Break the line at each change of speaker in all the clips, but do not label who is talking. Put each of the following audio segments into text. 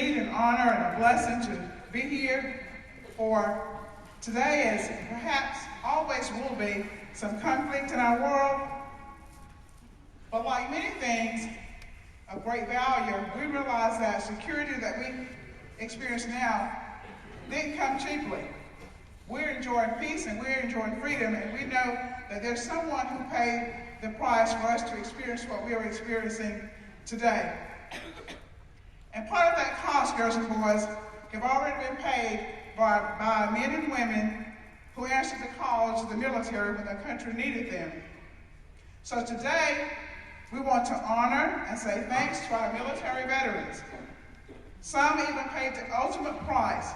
indeed an honor and a blessing to be here for today, as perhaps always will be some conflict in our world. But like many things of great value, we realize that security that we experience now didn't come cheaply. We're enjoying peace and we're enjoying freedom, and we know that there's someone who paid the price for us to experience what we are experiencing today. And part of that cost, girls and boys, have already been paid by men and women who answered the call to the military when the country needed them. So today, we want to honor and say thanks to our military veterans. Some even paid the ultimate price.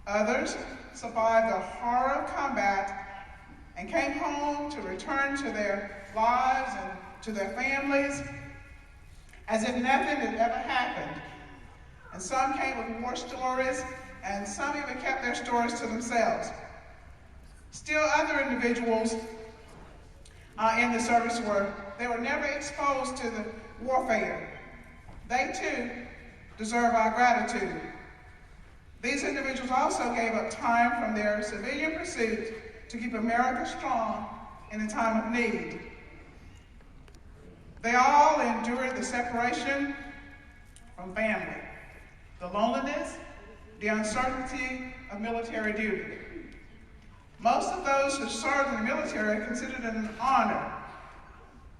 Others survived the horror of combat and came home to return to their lives and to their families as if nothing had ever happened. And some came with war stories, and some even kept their stories to themselves. Still other individuals in the service were never exposed to the warfare. They too deserve our gratitude. These individuals also gave up time from their civilian pursuits to keep America strong in a time of need. They all endured the separation from family, the loneliness, the uncertainty of military duty. Most of those who served in the military considered it an honor,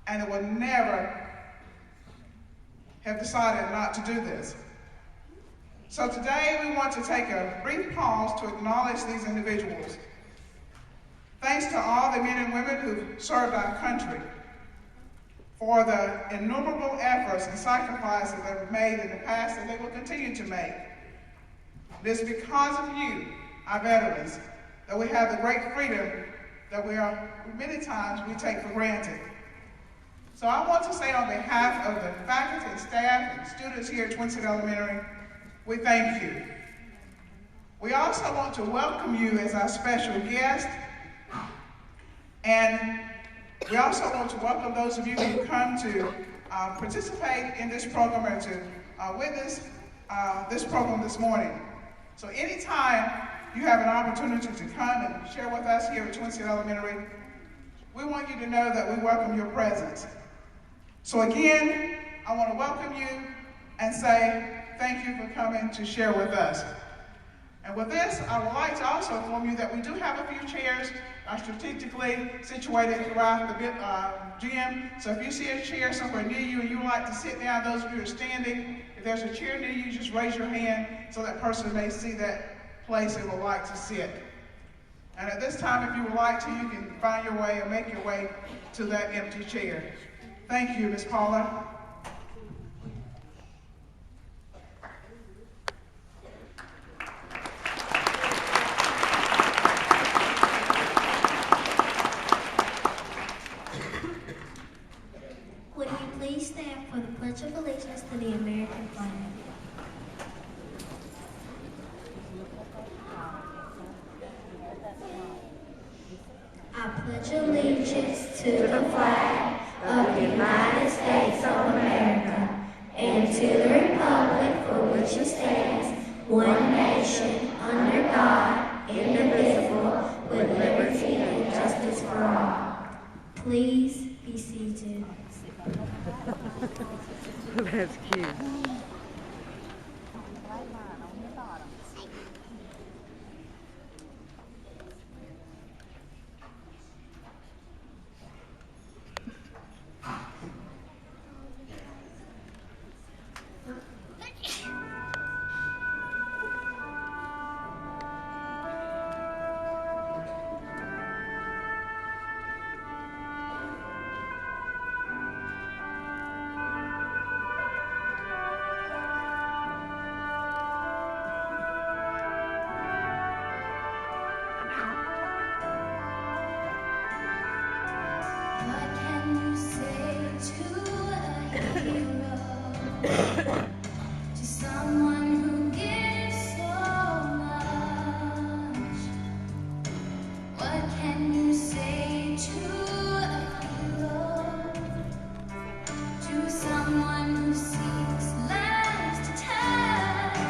and they would never have decided not to do this. So today we want to take a brief pause to acknowledge these individuals. Thanks to all the men and women who served our country for the innumerable efforts and sacrifices that were made in the past and they will continue to make. It is because of you, our veterans, that we have the great freedom that many times we take for granted. So I want to say on behalf of the faculty and staff and students here at Twin City Elementary, we thank you. We also want to welcome you as our special guest, and we also want to welcome those of you who come to participate in this program and to witness this program this morning. So anytime you have an opportunity to come and share with us here at Twin City Elementary, we want you to know that we welcome your presence. So again, I want to welcome you and say thank you for coming to share with us. And with this, I would like to also inform you that we do have a few chairs strategically situated throughout the gym. So if you see a chair somewhere near you and you would like to sit down, those of you who are standing, if there's a chair near you, just raise your hand so that person may see that place they would like to sit. And at this time, if you would like to, you can find your way and make your way to that empty chair. Thank you, Ms. Paula.
Would you please stand for the Pledge of Allegiance to the American flag? I pledge allegiance to the flag of the United States of America and to the republic for which it stands, one nation, under God, indivisible, with liberty and justice for all. Please be seated.
That's cute.
What can you say to a hero? To someone who gives so much? What can you say to a hero? To someone who seeks lives to touch?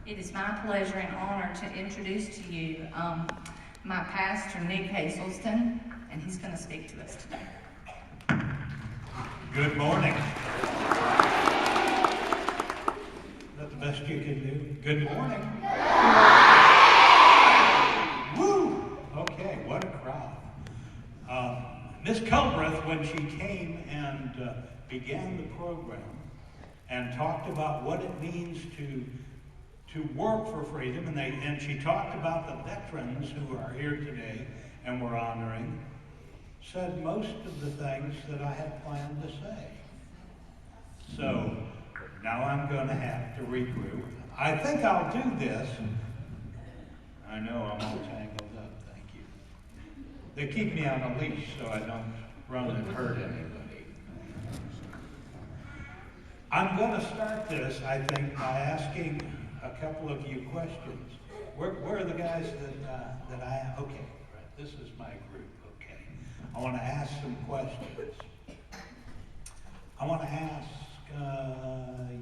It is my pleasure and honor to introduce to you my pastor, Nick Hazelton, and he's going to speak to us today.
Good morning. Is that the best you can do? Good morning. Woo! Okay, what a crowd. Miss Culbreth, when she came and began the program and talked about what it means to work for freedom, and she talked about the veterans who are here today and we're honoring, said most of the things that I had planned to say. So now I'm going to have to regroup. I think I'll do this. I know I'm all tangled up, thank you. They keep me on a leash so I don't run and hurt anybody. I'm going to start this, I think, by asking a couple of you questions. Where are the guys that I, okay, right, this is my group, okay. I want to ask some questions. I want to ask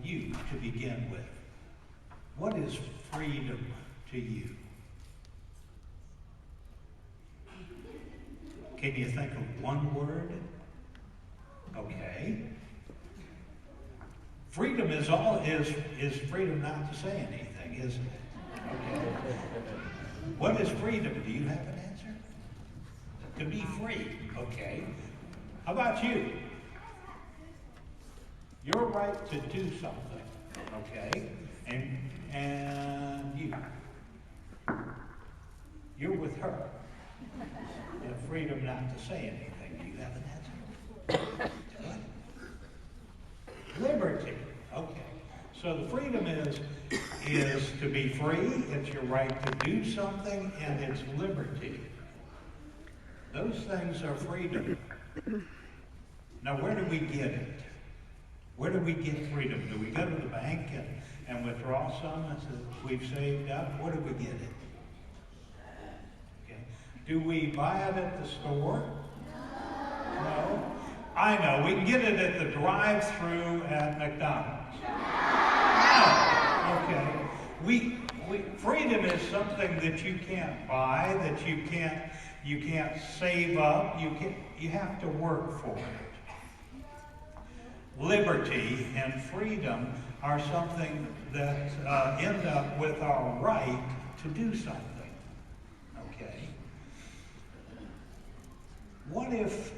you to begin with. What is freedom to you? Can you think of one word? Okay. Freedom is freedom not to say anything, isn't it? Okay. What is freedom? Do you have an answer? To be free. Okay. How about you? Your right to do something. Okay. And you're with her. You have freedom not to say anything. Do you have an answer? What? Liberty. Okay. So the freedom is to be free, it's your right to do something, and it's liberty. Those things are freedom. Now where do we get it? Where do we get freedom? Do we go to the bank and withdraw some that we've saved up? Where do we get it? Okay. Do we buy it at the store? No. I know, we can get it at the drive-thru at McDonald's. No. Okay. Freedom is something that you can't buy, that you can't save up, you have to work for it. Liberty and freedom are something that end up with our right to do something. Okay? What if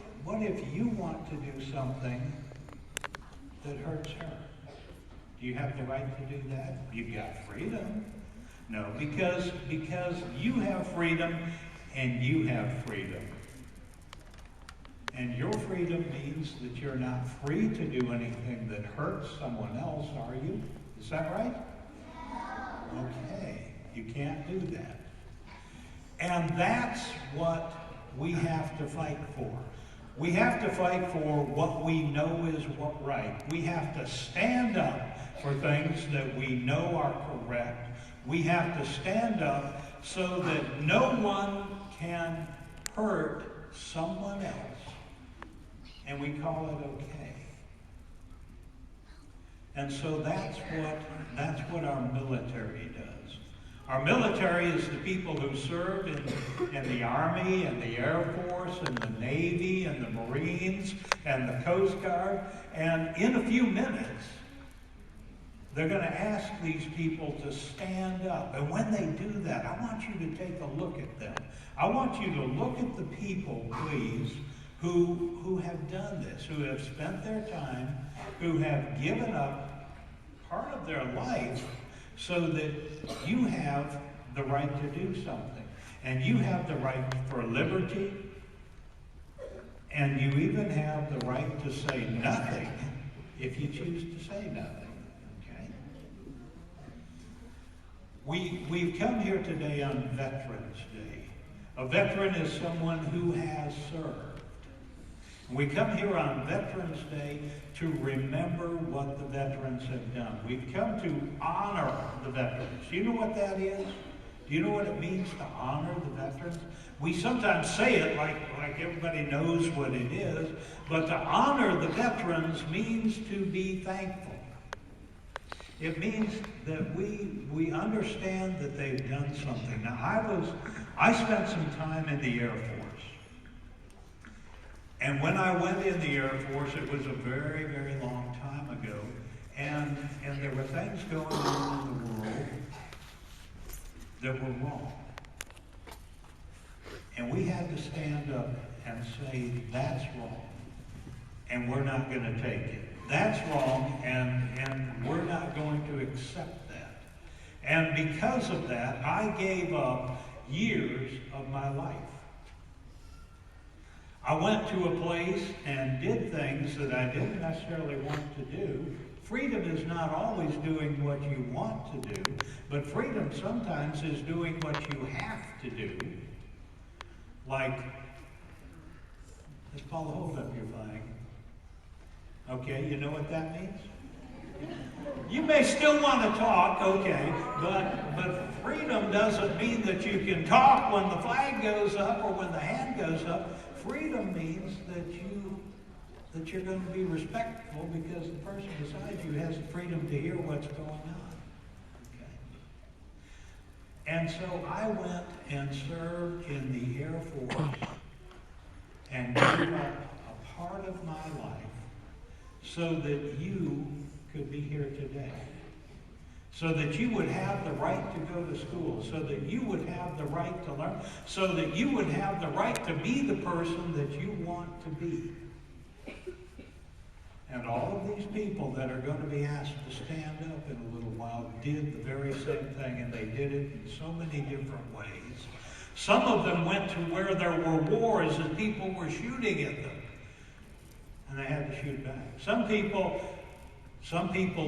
you want to do something that hurts her? Do you have the right to do that? You've got freedom. No, because you have freedom and you have freedom. And your freedom means that you're not free to do anything that hurts someone else, are you? Is that right? Okay, you can't do that. And that's what we have to fight for. We have to fight for what we know is right. We have to stand up for things that we know are correct. We have to stand up so that no one can hurt someone else. And we call it okay. And so that's what our military does. Our military is the people who served in the Army and the Air Force and the Navy and the Marines and the Coast Guard. And in a few minutes, they're going to ask these people to stand up. And when they do that, I want you to take a look at them. I want you to look at the people, please, who have done this, who have spent their time, who have given up part of their life so that you have the right to do something. And you have the right for liberty, and you even have the right to say nothing if you choose to say nothing. Okay? We've come here today on Veterans Day. A veteran is someone who has served. We come here on Veterans Day to remember what the veterans have done. We've come to honor the veterans. Do you know what that is? Do you know what it means to honor the veterans? We sometimes say it like everybody knows what it is, but to honor the veterans means to be thankful. It means that we understand that they've done something. Now, I spent some time in the Air Force. And when I went in the Air Force, it was a very, very long time ago. And there were things going on in the world that were wrong. And we had to stand up and say, that's wrong, and we're not going to take it. That's wrong, and we're not going to accept that. And because of that, I gave up years of my life. I went to a place and did things that I didn't necessarily want to do. Freedom is not always doing what you want to do, but freedom sometimes is doing what you have to do. Like, let's call the hold up your flag. Okay, you know what that means? You may still want to talk, okay, but freedom doesn't mean that you can talk when the flag goes up or when the hand goes up. Freedom means that you're going to be respectful because the person beside you has the freedom to hear what's going on. Okay. And so I went and served in the Air Force and gave up a part of my life so that you could be here today. So that you would have the right to go to school, so that you would have the right to learn, so that you would have the right to be the person that you want to be. And all of these people that are going to be asked to stand up in a little while did the very same thing, and they did it in so many different ways. Some of them went to where there were wars and people were shooting at them, and they had to shoot back. Some people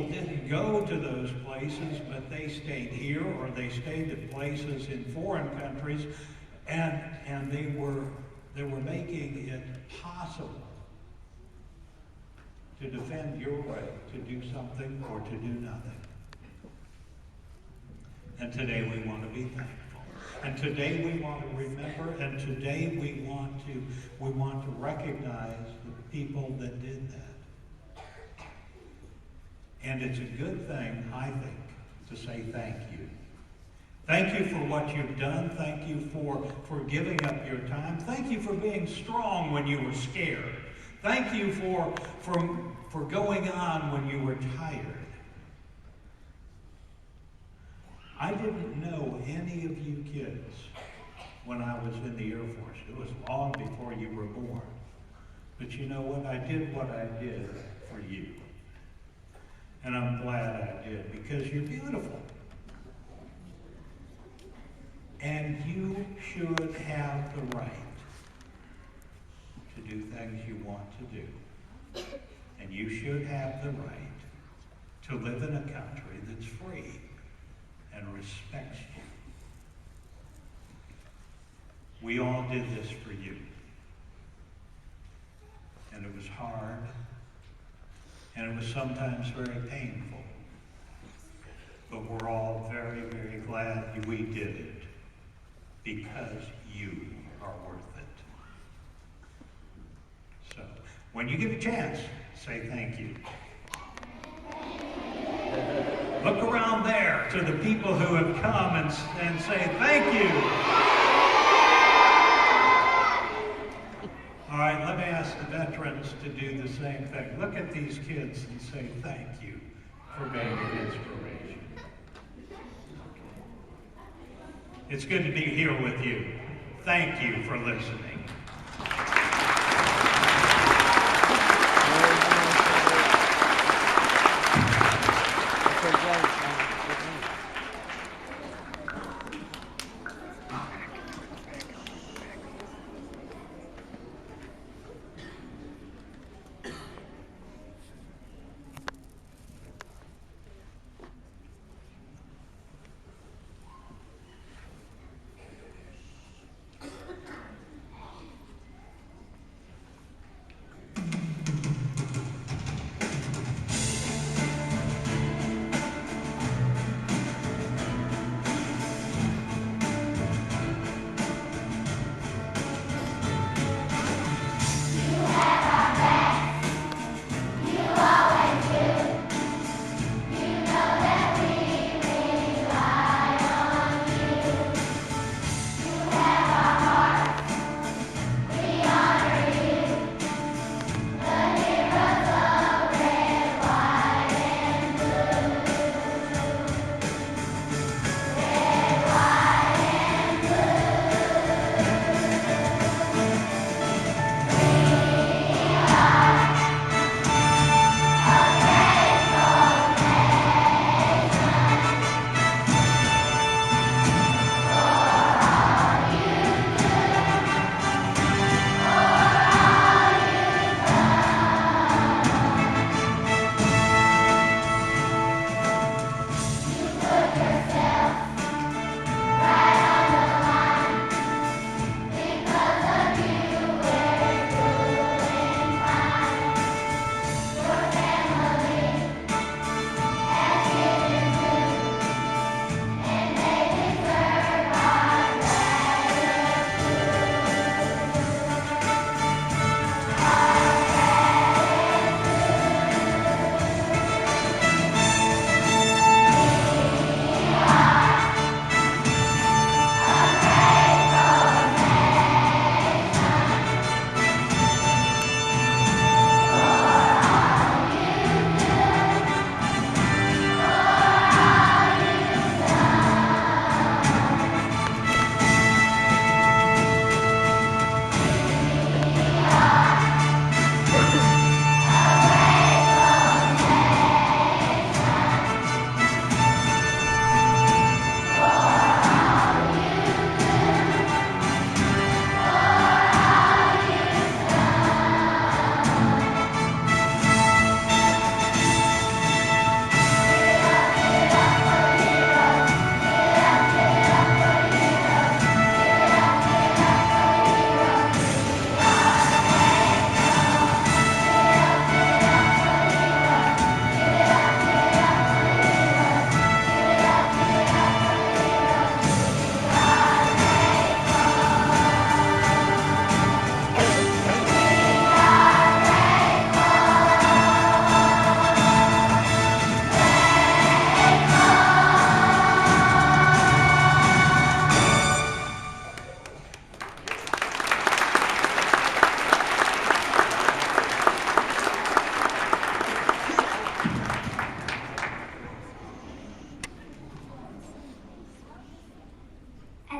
didn't go to those places, but they stayed here, or they stayed at places in foreign countries, and they were making it possible to defend your right to do something or to do nothing. And today we want to be thankful. And today we want to remember, and today we want to recognize the people that did that. And it's a good thing, I think, to say thank you. Thank you for what you've done. Thank you for giving up your time. Thank you for being strong when you were scared. Thank you for going on when you were tired. I didn't know any of you kids when I was in the Air Force. It was long before you were born. But you know what? I did what I did for you. And I'm glad I did, because you're beautiful. And you should have the right to do things you want to do. And you should have the right to live in a country that's free and respects you. We all did this for you. And it was hard. And it was sometimes very painful. But we're all very, very glad we did it, because you are worth it. So, when you get a chance, say thank you. Look around there to the people who have come and say thank you. All right, let me ask the veterans to do the same thing. Look at these kids and say thank you for being an inspiration. It's good to be here with you. Thank you for listening.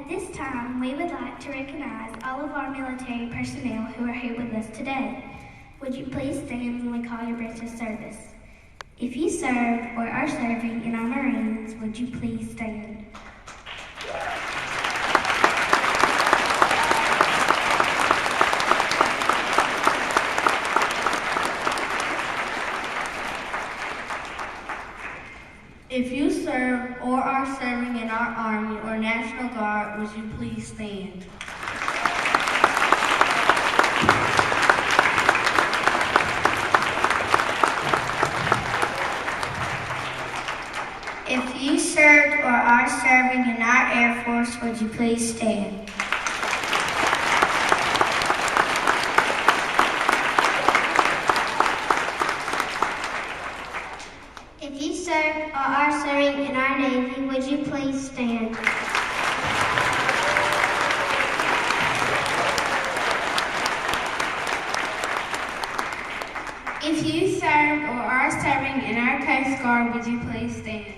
this time, we would like to recognize all of our military personnel who are here with us today. Would you please stand when we call your breath of service? If you served or are serving in our Marines, would you please stand?
If you serve or are serving in our Army or National Guard, would you please stand?
If you served or are serving in our Air Force, would you please stand? If you served or are serving in our Navy, would you please stand?
If you serve or are serving in our Coast Guard, would you please stand?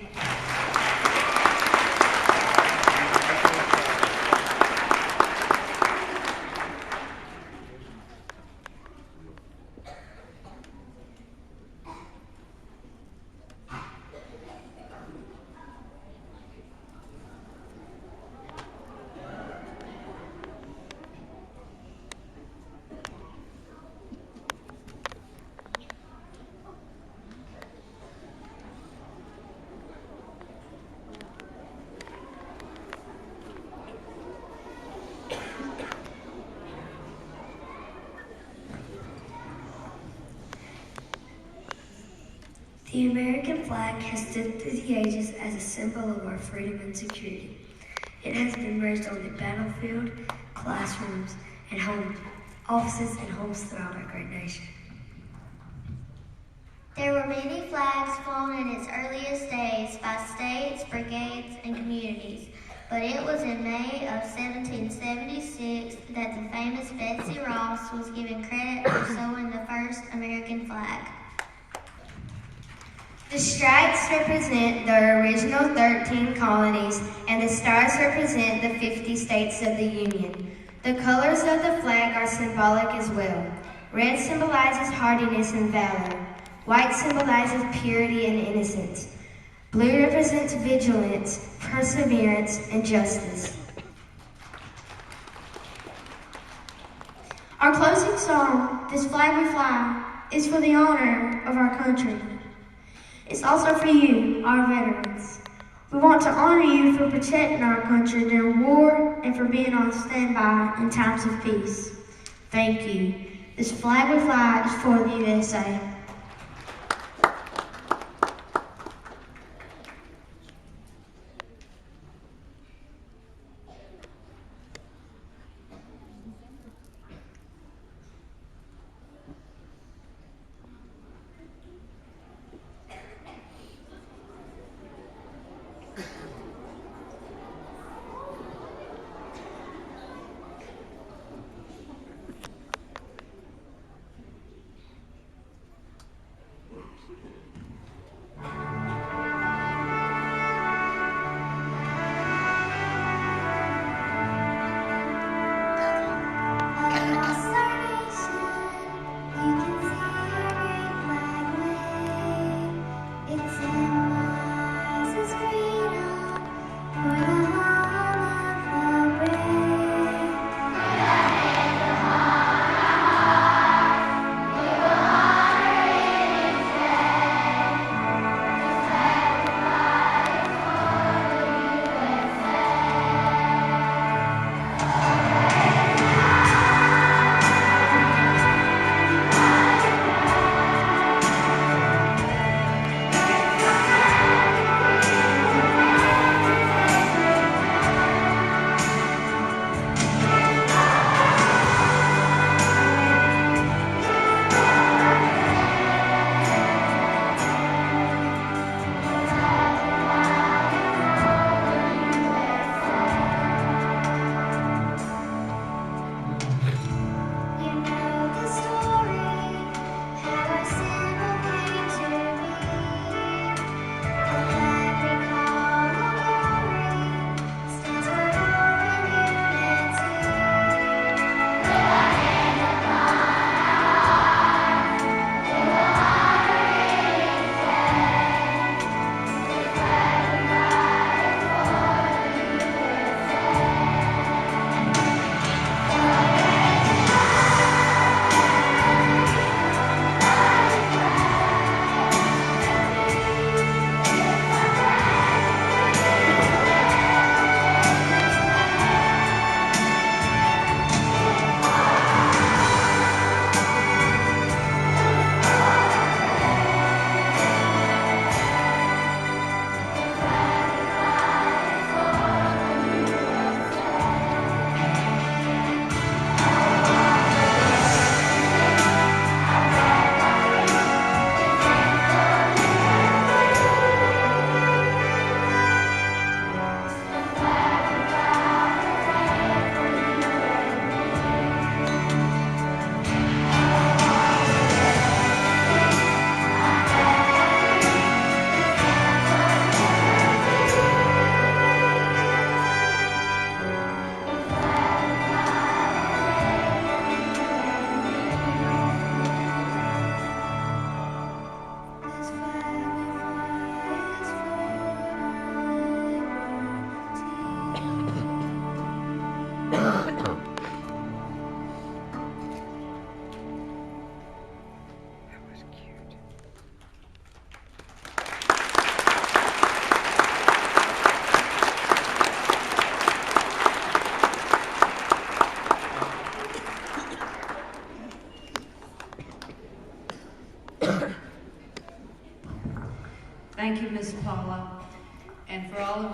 The American flag has stood through the ages as a symbol of our freedom and security. It has been raised on the battlefield, classrooms, and offices and homes throughout our great nation.
There were many flags flown in its earliest days by states, brigades, and communities, but it was in May of 1776 that the famous Betsy Ross was given credit for sewing the first American flag.
The stripes represent the original 13 colonies, and the stars represent the 50 states of the Union. The colors of the flag are symbolic as well. Red symbolizes hardiness and valor. White symbolizes purity and innocence. Blue represents vigilance, perseverance, and justice.
Our closing song, This Flag We Fly, is for the honor of our country. It's also for you, our veterans. We want to honor you for protecting our country during war and for being on standby in times of peace. Thank you. This flag we fly is for the USA.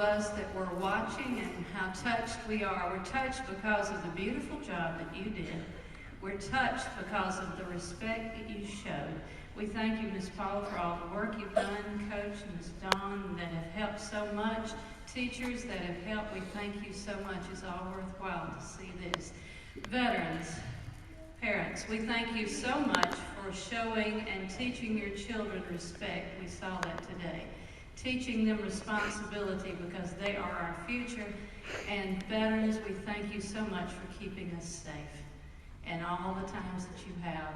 us that were watching and how touched we are. We're touched because of the beautiful job that you did. We're touched because of the respect that you showed. We thank you, Ms. Paula, for all the work you've done, Coach and Ms. Dawn, that have helped so much. Teachers that have helped, we thank you so much. It's all worthwhile to see this. Veterans, parents, we thank you so much for showing and teaching your children respect. We saw that today. Teaching them responsibility because they are our future. And veterans, we thank you so much for keeping us safe and all the times that you have.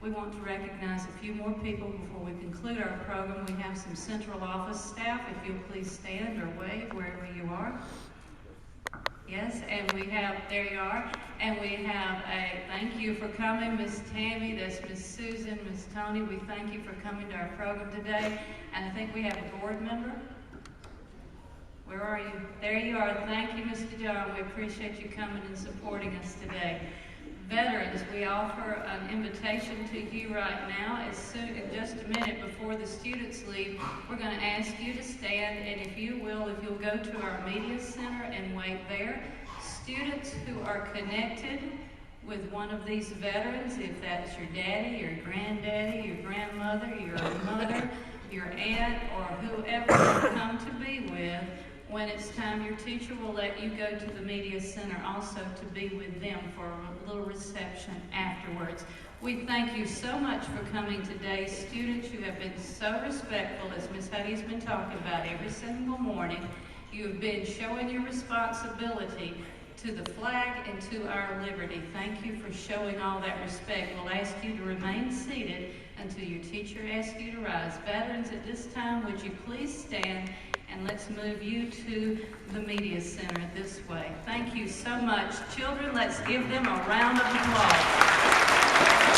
We want to recognize a few more people before we conclude our program. We have some central office staff. If you'll please stand or wave wherever you are. Yes, and we have, there you are, and we have a thank you for coming, Miss Tammy, that's Miss Susan, Miss Tony. We thank you for coming to our program today. And I think we have a board member. Where are you? There you are. Thank you, Mr. John. We appreciate you coming and supporting us today. Veterans, we offer an invitation to you right now. As soon, in just a minute before the students leave, we're going to ask you to stand, and if you will, if you'll go to our media center and wait there. Students who are connected with one of these veterans, if that's your daddy, your granddaddy, your grandmother, your mother, your aunt, or whoever you come to be with, when it's time, your teacher will let you go to the media center also to be with them for a little reception afterwards. We thank you so much for coming today. Students, you have been so respectful, as Ms. Huddy's been talking about every single morning. You have been showing your responsibility to the flag and to our liberty. Thank you for showing all that respect. We'll ask you to remain seated until your teacher asks you to rise. Veterans, at this time, would you please stand, and let's move you to the media center this way. Thank you so much. Children, let's give them a round of applause.